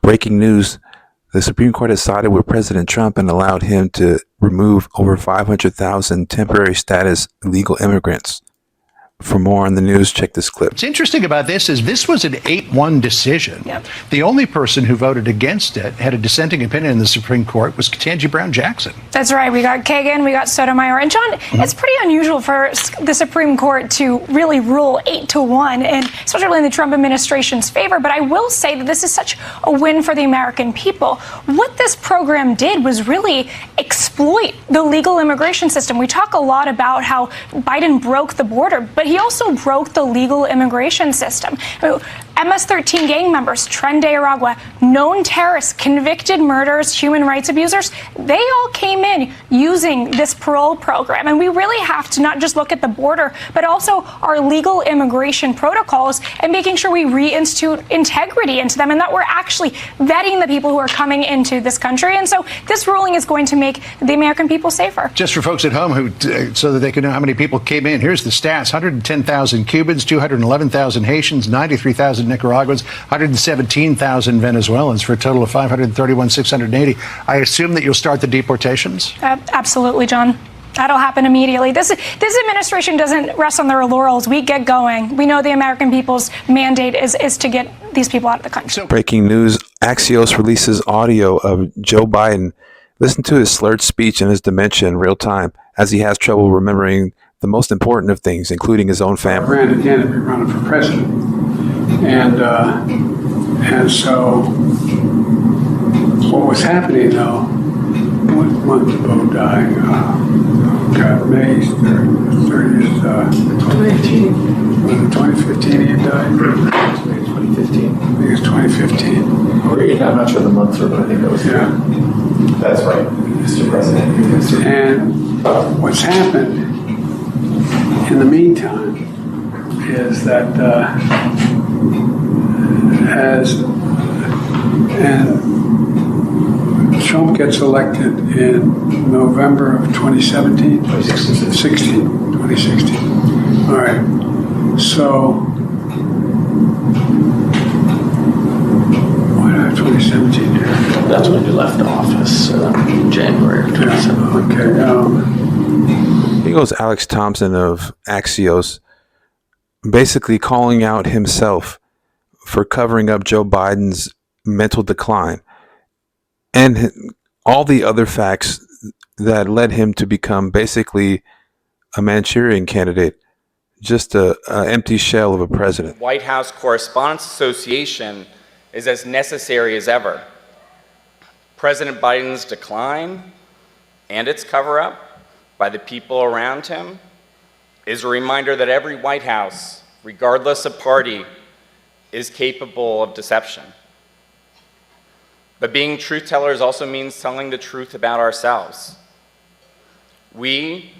Breaking news. The Supreme Court has sided with President Trump and allowed him to remove over 500,000 temporary status illegal immigrants. For more on the news, check this clip. What's interesting about this is this was an 8-1 decision. Yep. The only person who voted against it, had a dissenting opinion in the Supreme Court, was Ketanji Brown Jackson. That's right. We got Kagan, we got Sotomayor. And John, it's pretty unusual for the Supreme Court to really rule 8-1, and especially in the Trump administration's favor. But I will say that this is such a win for the American people. What this program did was really exploit the legal immigration system. We talk a lot about how Biden broke the border, but he also broke the legal immigration system. MS-13 gang members, Tren de Aragua, known terrorists, convicted murderers, human rights abusers, they all came in using this parole program. And we really have to not just look at the border, but also our legal immigration protocols and making sure we reinstitute integrity into them and that we're actually vetting the people who are coming into this country. And so this ruling is going to make the American people safer. Just for folks at home who, so that they can know how many people came in, here's the stats: 110,000 Cubans, 211,000 Haitians, 93,000 Nicaraguans, 117,000 Venezuelans, for a total of 531,680. I assume that you'll start the deportations? Absolutely, John. That'll happen immediately. This administration doesn't rest on their laurels. We get going. We know the American people's mandate is to get these people out of the country. Breaking news. Axios releases audio of Joe Biden. Listen to his slurred speech and his dementia in real time as he has trouble remembering the most important of things, including his own family. Brandon Kennedy running for president. And so what was happening, though, 1 month ago dying, May 30th, 2018. Was it 2015 he died? 2015. I think it's 2015. I'm not sure the months, but I think that was That's right, Mr. President. And what's happened in the meantime is that Trump gets elected in November of 2017? 2016. All right. So, why not 2017 here? That's when you left office, January of 2017. Okay. Here goes Alex Thompson of Axios, basically calling out himself for covering up Joe Biden's mental decline and all the other facts that led him to become basically a Manchurian candidate, just an empty shell of a president. White House Correspondents Association is as necessary as ever. President Biden's decline and its cover-up by the people around him is a reminder that every White House, regardless of party, is capable of deception. But being truth tellers also means telling the truth about ourselves. We,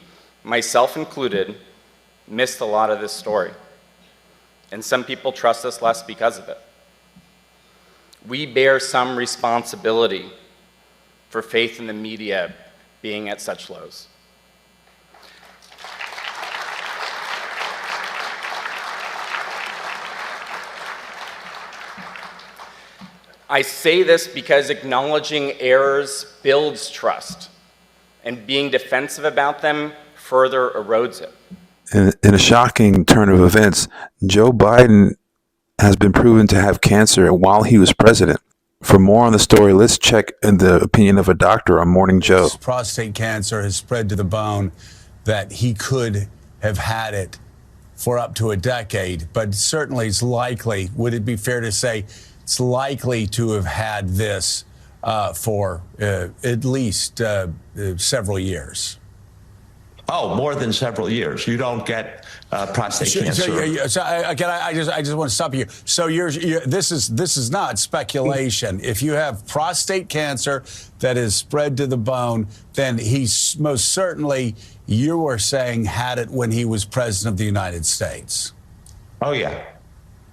myself included, missed a lot of this story, and some people trust us less because of it. We bear some responsibility for faith in the media being at such lows. I say this because acknowledging errors builds trust, and being defensive about them further erodes it. In a shocking turn of events, Joe Biden has been proven to have cancer while he was president. For more on the story, let's check in the opinion of a doctor on Morning Joe. His prostate cancer has spread to the bone that he could have had it for up to a decade, but certainly it's likely, would it be fair to say, it's likely to have had this for at least several years. Oh, more than several years. You don't get prostate cancer. Again, I just want to stop you. So this is not speculation. If you have prostate cancer that is spread to the bone, then he's most certainly, you were saying, had it when he was president of the United States. Oh yeah.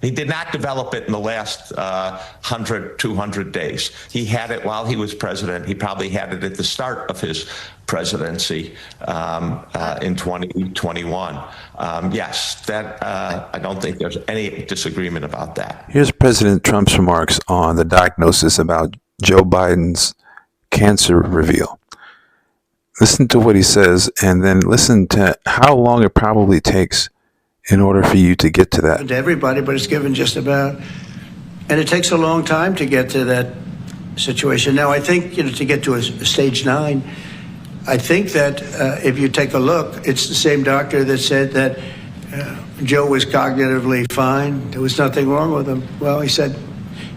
He did not develop it in the last 100, 200 days. He had it while he was president. He probably had it at the start of his presidency in 2021. Yes, that I don't think there's any disagreement about that. Here's President Trump's remarks on the diagnosis about Joe Biden's cancer reveal. Listen to what he says, and then listen to how long it probably takes in order for you to get to that. To everybody, but it's given just about, and it takes a long time to get to that situation. Now, I think, to get to a stage 9, I think that if you take a look, it's the same doctor that said that Joe was cognitively fine. There was nothing wrong with him. Well, he said,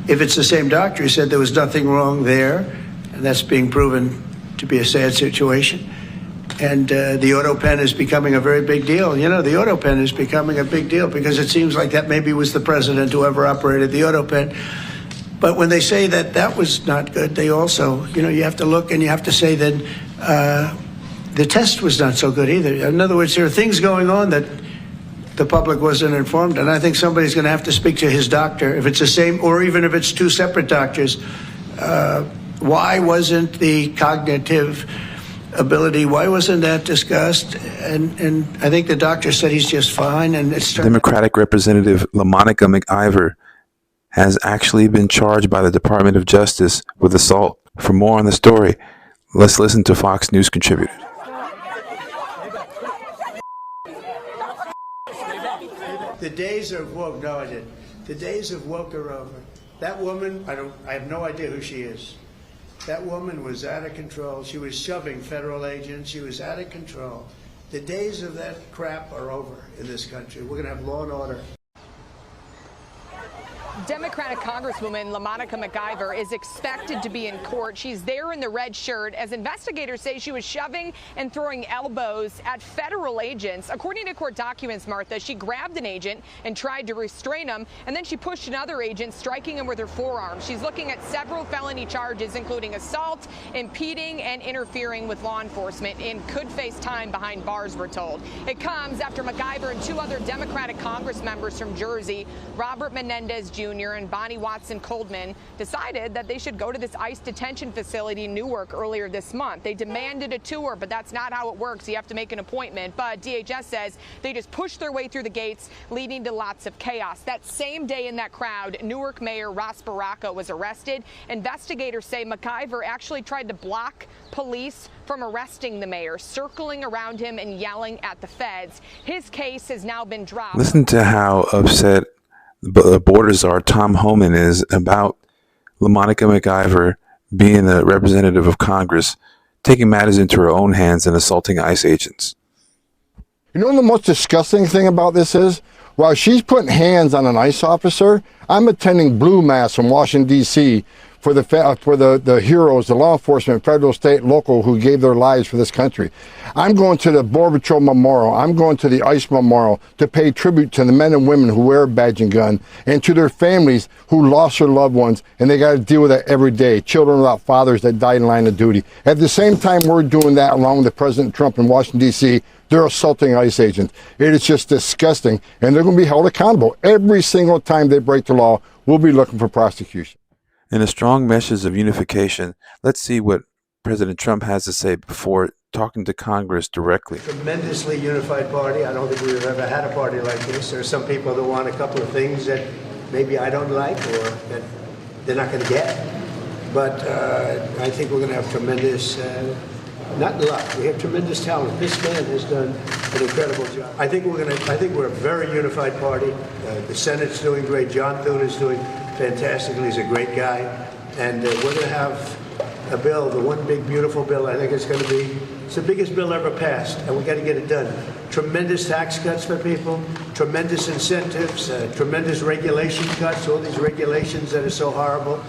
if it's the same doctor, he said there was nothing wrong there, and that's being proven to be a sad situation. And the auto pen is becoming a very big deal. The auto pen is becoming a big deal because it seems like that maybe was the president who ever operated the auto pen. But when they say that that was not good, they also, you have to look and you have to say that the test was not so good either. In other words, there are things going on that the public wasn't informed. And I think somebody's going to have to speak to his doctor, if it's the same, or even if it's two separate doctors. Why wasn't the cognitive ability, why wasn't that discussed? And I think the doctor said he's just fine. And it's Democratic Representative LaMonica McIver has actually been charged by the Department of Justice with assault. For more on the story, let's listen to Fox News contributor. The days of woke, no, I didn't. The days of woke are over. That woman, I have no idea who she is. That woman was out of control. She was shoving federal agents. She was out of control. The days of that crap are over in this country. We're going to have law and order. Democratic Congresswoman LaMonica McIver is expected to be in court. She's there in the red shirt as investigators say she was shoving and throwing elbows at federal agents. According to court documents, Martha, she grabbed an agent and tried to restrain him, and then she pushed another agent, striking him with her forearm. She's looking at several felony charges, including assault, impeding, and interfering with law enforcement, and could face time behind bars, we're told. It comes after McIver and two other Democratic Congress members from Jersey, Robert Menendez Jr. and Bonnie Watson Coldman, decided that they should go to this ICE detention facility in Newark earlier this month. They demanded a tour, but that's not how it works. You have to make an appointment. But DHS says they just pushed their way through the gates, leading to lots of chaos. That same day in that crowd, Newark Mayor Ross Baraka was arrested. Investigators say McIver actually tried to block police from arresting the mayor, circling around him and yelling at the feds. His case has now been dropped. Listen to how upset the border czar Tom Homan is about LaMonica McIver being a representative of Congress, taking matters into her own hands and assaulting ICE agents. You know what the most disgusting thing about this is? While she's putting hands on an ICE officer, I'm attending Blue Mass in Washington, D.C. for the heroes, the law enforcement, federal, state, local, who gave their lives for this country. I'm going to the Border Patrol Memorial. I'm going to the ICE Memorial to pay tribute to the men and women who wear a badge and gun, and to their families who lost their loved ones, and they got to deal with that every day. Children without fathers that died in line of duty. At the same time we're doing that, along with the President Trump in Washington, D.C., they're assaulting ICE agents. It is just disgusting, and they're going to be held accountable. Every single time they break the law, we'll be looking for prosecution. In a strong message of unification, let's see what President Trump has to say before talking to Congress directly. Tremendously unified party. I don't think we've ever had a party like this. There are some people that want a couple of things that maybe I don't like or that they're not going to get. But I think we're going to have tremendous, not luck, we have tremendous talent. This man has done an incredible job. I think we're a very unified party. The Senate's doing great. John Thune is doing fantastically. He's a great guy. And we're going to have a bill, the one big beautiful bill. I think it's going to be, it's the biggest bill ever passed, and we got to get it done. Tremendous tax cuts for people, tremendous incentives, tremendous regulation cuts, all these regulations that are so horrible.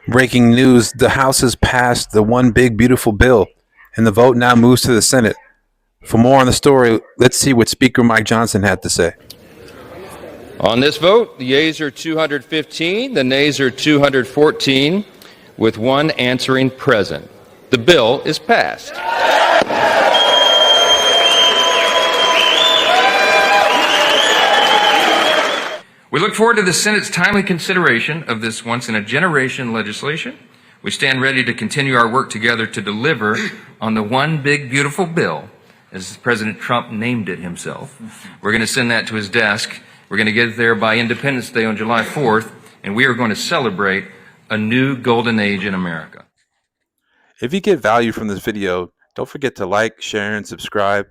Breaking news, the House has passed the one big beautiful bill, and the vote now moves to the Senate. For more on the story, let's see what Speaker Mike Johnson had to say. On this vote, the yeas are 215, the nays are 214, with one answering present. The bill is passed. We look forward to the Senate's timely consideration of this once-in-a-generation legislation. We stand ready to continue our work together to deliver on the one big, beautiful bill, as President Trump named it himself. We're going to send that to his desk. We're going to get it there by Independence Day on July 4th, and we are going to celebrate a new golden age in America. If you get value from this video, don't forget to like, share, and subscribe.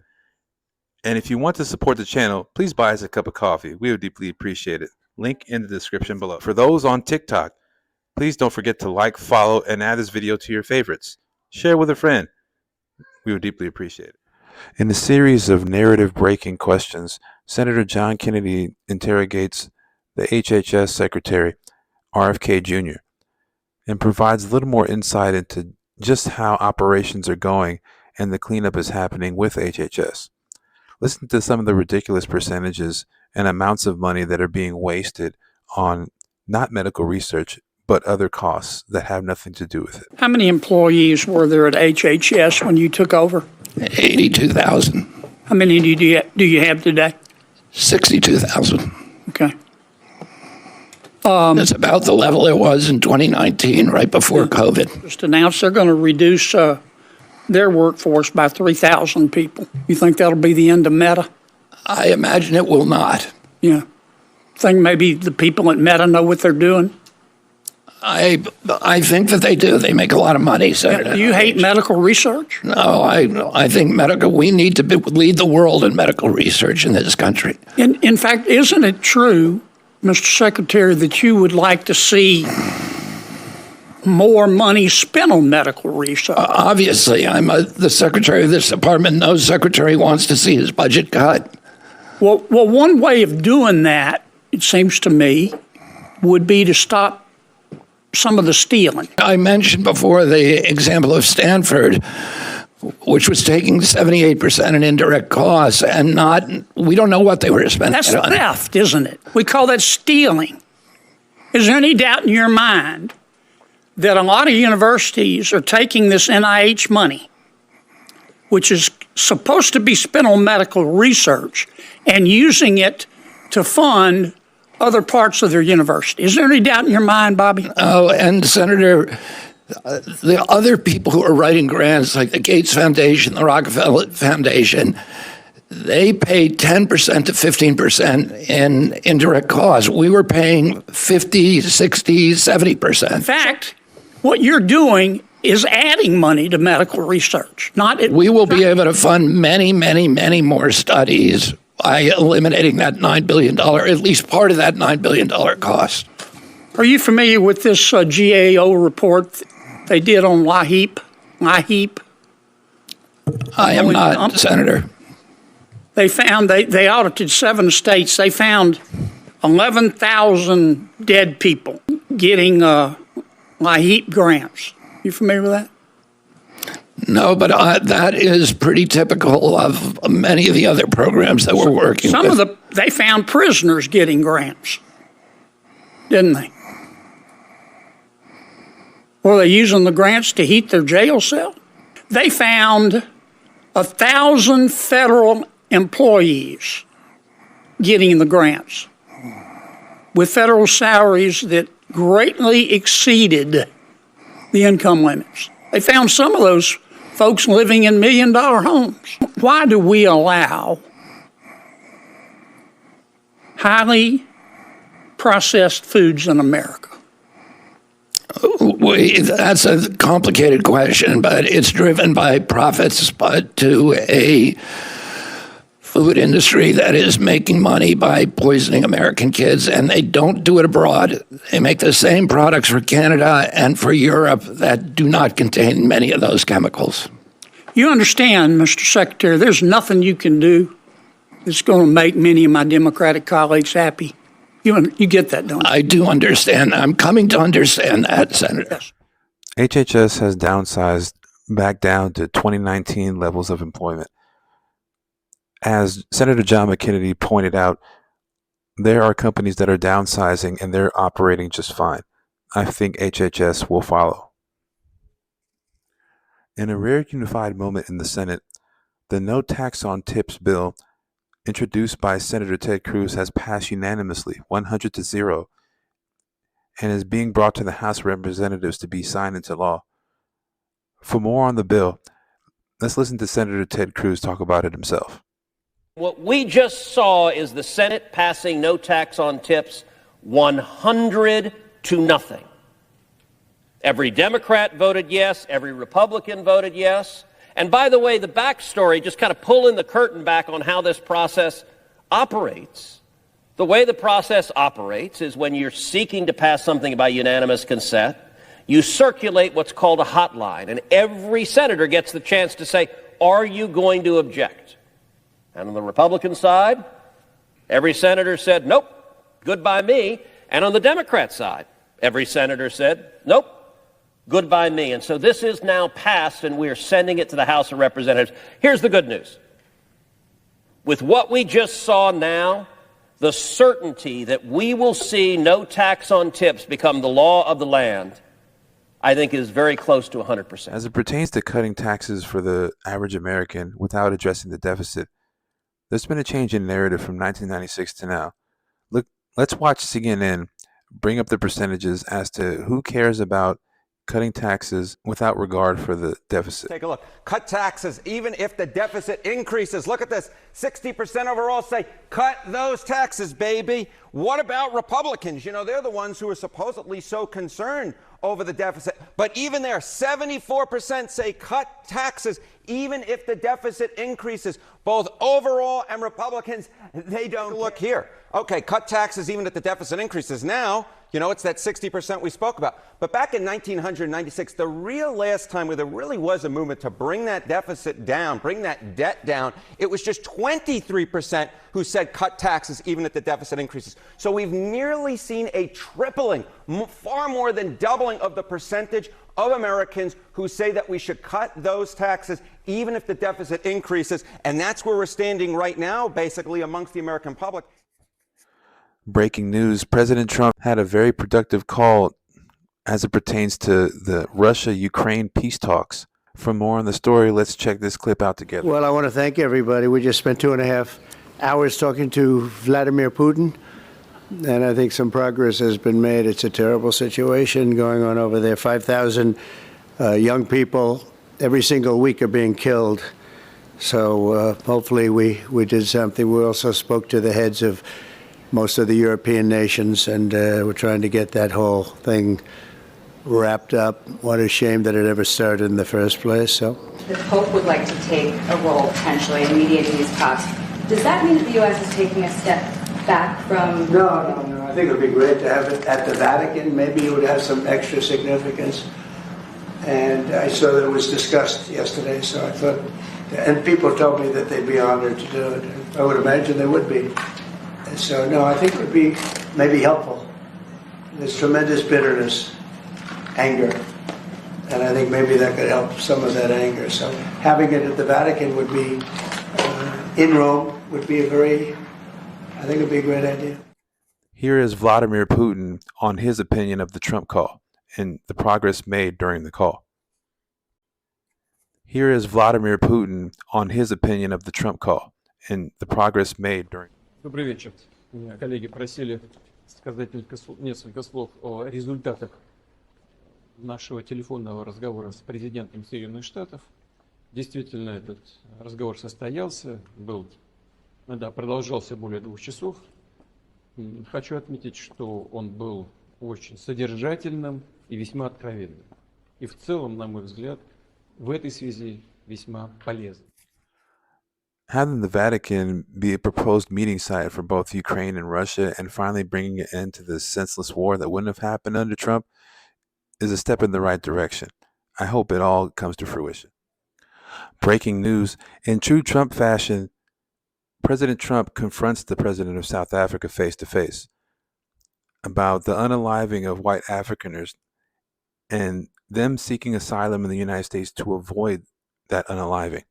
And if you want to support the channel, please buy us a cup of coffee. We would deeply appreciate it. Link in the description below. For those on TikTok, please don't forget to like, follow, and add this video to your favorites. Share with a friend. We would deeply appreciate it. In a series of narrative-breaking questions, Senator John Kennedy interrogates the HHS Secretary, RFK Jr., and provides a little more insight into just how operations are going and the cleanup is happening with HHS. Listen to some of the ridiculous percentages and amounts of money that are being wasted on not medical research, but other costs that have nothing to do with it. How many employees were there at HHS when you took over? 82,000. How many do you have today? 62,000. Okay. It's about the level it was in 2019, right before COVID. Just announced they're going to reduce their workforce by 3,000 people. You think that'll be the end of Meta? I imagine it will not. Yeah. Think maybe the people at Meta know what they're doing? I think that they do. They make a lot of money, Senator. Do you hate medical research? No, I think we need to lead the world in medical research in this country. In fact, isn't it true, Mr. Secretary, that you would like to see more money spent on medical research? Obviously, I'm the secretary of this department. No secretary wants to see his budget cut. Well, one way of doing that, it seems to me, would be to stop some of the stealing. I mentioned before the example of Stanford, which was taking 78% in indirect costs and we don't know what they were spending. That's theft, isn't it? We call that stealing. Is there any doubt in your mind that a lot of universities are taking this NIH money, which is supposed to be spent on medical research, and using it to fund other parts of their university? Is there any doubt in your mind, Bobby? Oh, and Senator, the other people who are writing grants, like the Gates Foundation, the Rockefeller Foundation, they paid 10% to 15% in indirect costs. We were paying 50, 60, 70%. In fact, what you're doing is adding money to medical research. We will be able to fund many, many, many more studies by eliminating that $9 billion, at least part of that $9 billion cost. Are you familiar with this GAO report they did on LAHEAP? I am not, Senator. They found, they audited 7 states. They found 11,000 dead people getting LAHEAP grants. You familiar with that? No, but that is pretty typical of many of the other programs that we're working with. They found prisoners getting grants, didn't they? Were they using the grants to heat their jail cell? They found 1,000 federal employees getting the grants with federal salaries that greatly exceeded the income limits. They found some of those folks living in $1 million homes. Why do we allow highly processed foods in America? That's a complicated question, but it's driven by profits, but to a food industry that is making money by poisoning American kids, and they don't do it abroad. They make the same products for Canada and for Europe that do not contain many of those chemicals. You understand, Mr. Secretary, there's nothing you can do that's going to make many of my Democratic colleagues happy. You get that, don't you? I do understand. I'm coming to understand that, Senator. Yes. HHS has downsized back down to 2019 levels of employment. As Senator John McKennedy pointed out, there are companies that are downsizing and they're operating just fine. I think HHS will follow. In a rare unified moment in the Senate, the No Tax on Tips bill introduced by Senator Ted Cruz, has passed unanimously, 100-0, and is being brought to the House of Representatives to be signed into law. For more on the bill, let's listen to Senator Ted Cruz talk about it himself. What we just saw is the Senate passing no tax on tips 100-0. Every Democrat voted yes, every Republican voted yes. And by the way, the backstory, just kind of pulling the curtain back on how this process operates. The way the process operates is when you're seeking to pass something by unanimous consent, you circulate what's called a hotline, and every senator gets the chance to say, are you going to object? And on the Republican side, every senator said, nope, goodbye me. And on the Democrat side, every senator said, nope, goodbye me. And so this is now passed, and we are sending it to the House of Representatives. Here's the good news. With what we just saw now, the certainty that we will see no tax on tips become the law of the land, I think, is very close to 100%. As it pertains to cutting taxes for the average American without addressing the deficit, there's been a change in narrative from 1996 to now. Look, let's watch CNN bring up the percentages as to who cares about cutting taxes without regard for the deficit. Take a look. Cut taxes even if the deficit increases. Look at this. 60% overall say, cut those taxes, baby. What about Republicans? You know, they're the ones who are supposedly so concerned over the deficit. But even there, 74% say cut taxes even if the deficit increases. Both overall and Republicans, they don't look here. Okay, cut taxes even if the deficit increases. Now, you know, it's that 60% we spoke about. But back in 1996, the real last time where there really was a movement to bring that deficit down, bring that debt down, it was just 23% who said cut taxes even if the deficit increases. So we've nearly seen a tripling, far more than doubling of the percentage of Americans who say that we should cut those taxes even if the deficit increases. And that's where we're standing right now, basically, amongst the American public. Breaking news, President Trump had a very productive call as it pertains to the Russia-Ukraine peace talks. For more on the story, let's check this clip out together. Well, I want to thank everybody. We just spent 2.5 hours talking to Vladimir Putin, and I think some progress has been made. It's a terrible situation going on over there. 5,000 young people every single week are being killed. So hopefully we did something. We also spoke to the heads of most of the European nations, and we're trying to get that whole thing wrapped up. What a shame that it ever started in the first place. So the Pope would like to take a role potentially in mediating these talks. Does that mean that the U.S. is taking a step back from? No. I think it would be great to have it at the Vatican. Maybe it would have some extra significance. And I saw that it was discussed yesterday, so I thought, and people told me that they'd be honored to do it. I would imagine they would be. So, no, I think it would be maybe helpful. There's tremendous bitterness, anger, and I think maybe that could help some of that anger. So having it at the Vatican would be, in Rome, would be I think it would be a great idea. Here is Vladimir Putin on his opinion of the Trump call and the progress made during the call. Here is Vladimir Putin on his opinion of the Trump call and the progress made during. Добрый вечер. Меня коллеги просили сказать несколько слов о результатах нашего телефонного разговора с президентом Соединенных Штатов. Действительно, этот разговор состоялся, продолжался более 2 часов. Хочу отметить, что он был очень содержательным и весьма откровенным. И в целом, на мой взгляд, в этой связи весьма полезным. Having the Vatican be a proposed meeting site for both Ukraine and Russia and finally bringing an end to this senseless war that wouldn't have happened under Trump is a step in the right direction. I hope it all comes to fruition. Breaking news. In true Trump fashion, President Trump confronts the president of South Africa face to face about the unaliving of White Afrikaners and them seeking asylum in the United States to avoid that unaliving.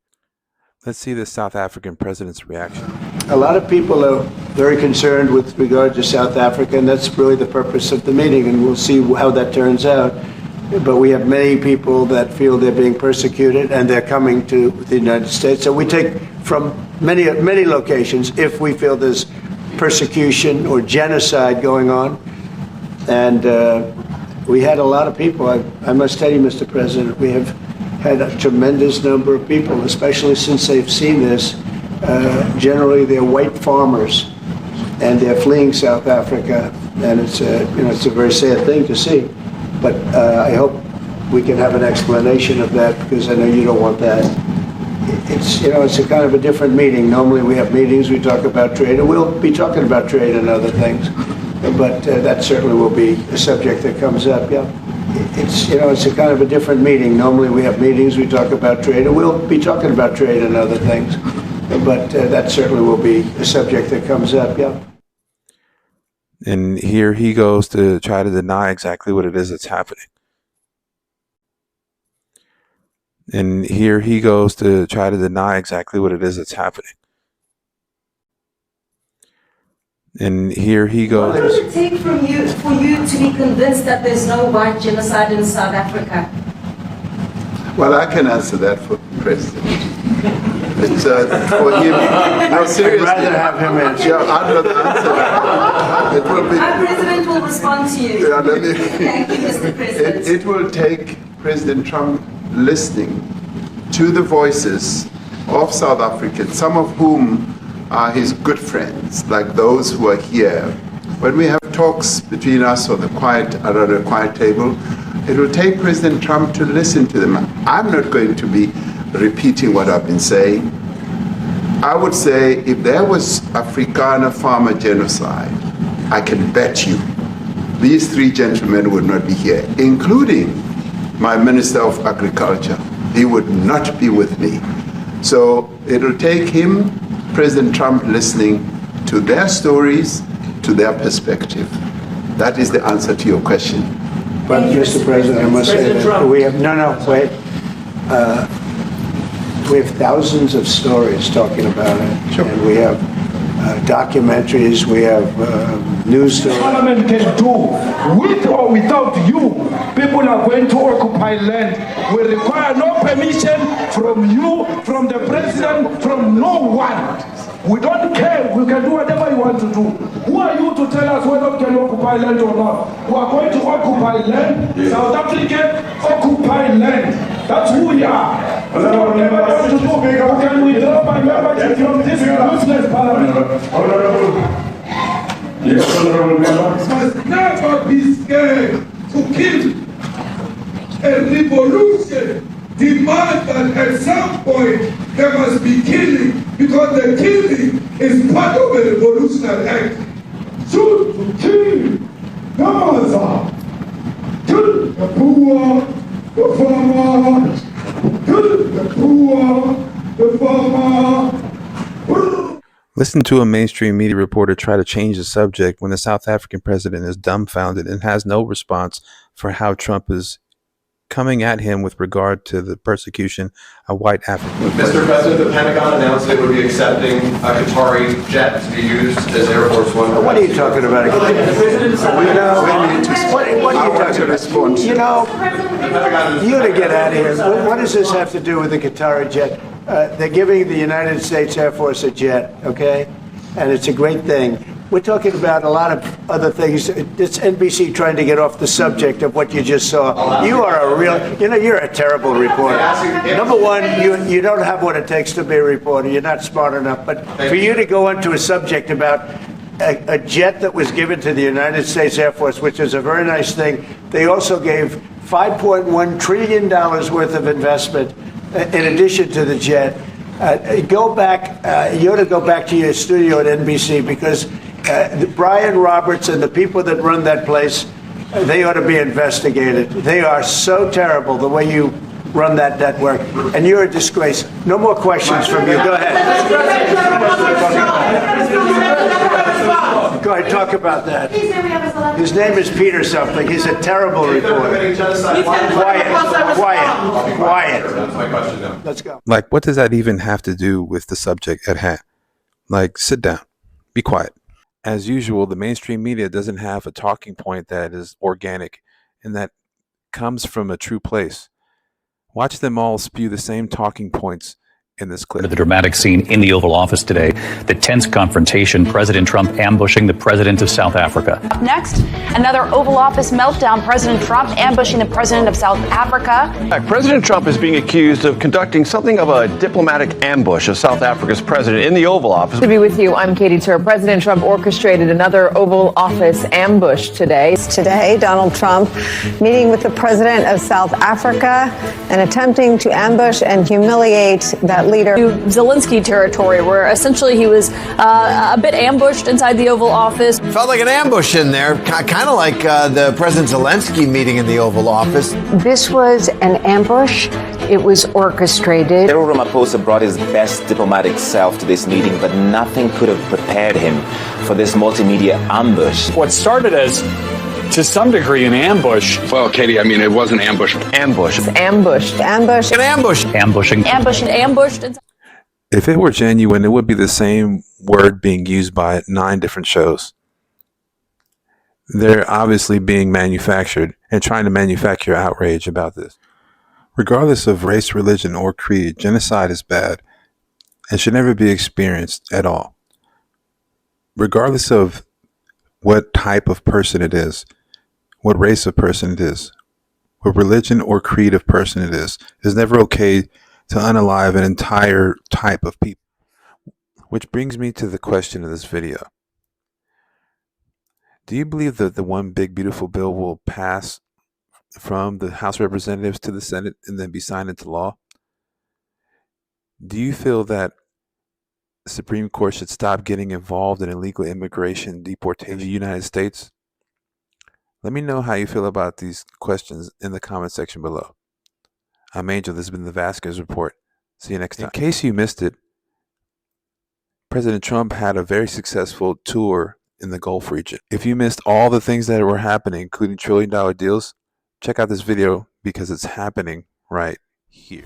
Let's see the South African president's reaction. A lot of people are very concerned with regard to South Africa, and that's really the purpose of the meeting, and we'll see how that turns out. but we have many people that feel they're being persecuted, and they're coming to the United States. So we take from many locations if we feel there's persecution or genocide going on. And we had a lot of people. I must tell you, Mr. President, we have had a tremendous number of people, especially since they've seen this. Generally, they're white farmers, and they're fleeing South Africa, and it's a very sad thing to see. But I hope we can have an explanation of that, because I know you don't want that. It's a kind of a different meeting. Normally we have meetings, we talk about trade, and we'll be talking about trade and other things. But that certainly will be a subject that comes up, yeah. It's a kind of a different meeting. Normally we have meetings, we talk about trade, and we'll be talking about trade and other things. But that certainly will be a subject that comes up, yeah. And here he goes to try to deny exactly what it is that's happening. And here he goes to try to deny exactly what it is that's happening. And here he goes. What does it take for you to be convinced that there's no white genocide in South Africa? Well, I can answer that for the President. It's for him. No, seriously. I'd rather have him answer. Yeah, I'd rather answer that. It will be. Our President will respond to you. Yeah, let me, Thank you, Mr. President. It will take President Trump listening to the voices of South Africans, some of whom are his good friends, like those who are here. When we have talks between us or around a quiet table, it will take President Trump to listen to them. I'm not going to be repeating what I've been saying. I would say if there was Afrikaner farmer genocide, I can bet you these three gentlemen would not be here, including my Minister of Agriculture. He would not be with me. So it'll take him, President Trump, listening to their stories, to their perspective. That is the answer to your question. But Mr. President, I must say that we have, wait. We have thousands of stories talking about it. Sure. And we have documentaries, we have news stories. Parliament can do, with or without you, people are going to occupy land. We require no permission from you, from the president, from no one. We don't care. We can do whatever you want to do. Who are you to tell us whether we can occupy land or not? We are going to occupy land. Yeah. South Africa occupy land. That's who we are. So whatever you want to do, how can we drop my membership from this useless parliament? Yes, honorable member. Must never be scared to kill. A revolution demands that at some point there must be killing, because the killing is part of a revolutionary act. Shoot to kill Gaza, kill the poor, the farmer, kill the poor, the farmer. Listen to a mainstream media reporter try to change the subject when the South African president is dumbfounded and has no response for how Trump is coming at him with regard to the persecution of white Africans. Mr. President, the Pentagon announced it would be accepting a Qatari jet to be used as Air Force One. What are you talking about? What are you talking about? You know, you to get out of here. What does this have to do with the Qatari jet? They're giving the United States Air Force a jet, okay? And it's a great thing. We're talking about a lot of other things. It's NBC trying to get off the subject of what you just saw. You are a real, you're a terrible reporter. Number one, you don't have what it takes to be a reporter. You're not smart enough. But for you to go into a subject about a jet that was given to the United States Air Force, which is a very nice thing, they also gave $5.1 trillion worth of investment in addition to the jet. Go back, you ought to go back to your studio at NBC, because Brian Roberts and the people that run that place, they ought to be investigated. They are so terrible the way you run that network, and you're a disgrace. No more questions from you. Go ahead. Go ahead, talk about that. His name is Peter something. He's a terrible reporter. Quiet. That's my question now. Let's go. Like, what does that even have to do with the subject at hand? Like, sit down. Be quiet. As usual, the mainstream media doesn't have a talking point that is organic and that comes from a true place. Watch them all spew the same talking points in this clip. The dramatic scene in the Oval Office today, the tense confrontation, President Trump ambushing the president of South Africa. Up next, another Oval Office meltdown, President Trump ambushing the president of South Africa. President Trump is being accused of conducting something of a diplomatic ambush of South Africa's president in the Oval Office. To be with you, I'm Katie Tur. President Trump orchestrated another Oval Office ambush today. Today, Donald Trump meeting with the president of South Africa and attempting to ambush and humiliate that leader. Zelensky territory, where essentially he was a bit ambushed inside the Oval Office. Felt like an ambush in there, kind of like the President Zelensky meeting in the Oval Office. This was an ambush. It was orchestrated. Cyril Ramaphosa brought his best diplomatic self to this meeting, but nothing could have prepared him for this multimedia ambush. What started as, to some degree, an ambush. Well, Katie, I mean, it was an ambush. Ambush. Ambushed. Ambush. An ambush. Ambushing. Ambushed. If it were genuine, it would be the same word being used by 9 different shows. They're obviously being manufactured and trying to manufacture outrage about this. Regardless of race, religion, or creed, genocide is bad and should never be experienced at all. Regardless of what type of person it is, what race of person it is, what religion or creed of person it is never okay to unalive an entire type of people. Which brings me to the question of this video. Do you believe that the one big beautiful bill will pass from the House of Representatives to the Senate and then be signed into law? Do you feel that the Supreme Court should stop getting involved in illegal immigration and deportation in the United States? Let me know how you feel about these questions in the comment section below. I'm Angel. This has been the Vazquez Report. See you next time. In case you missed it, President Trump had a very successful tour in the Gulf region. If you missed all the things that were happening, including trillion-dollar deals, check out this video because it's happening right here.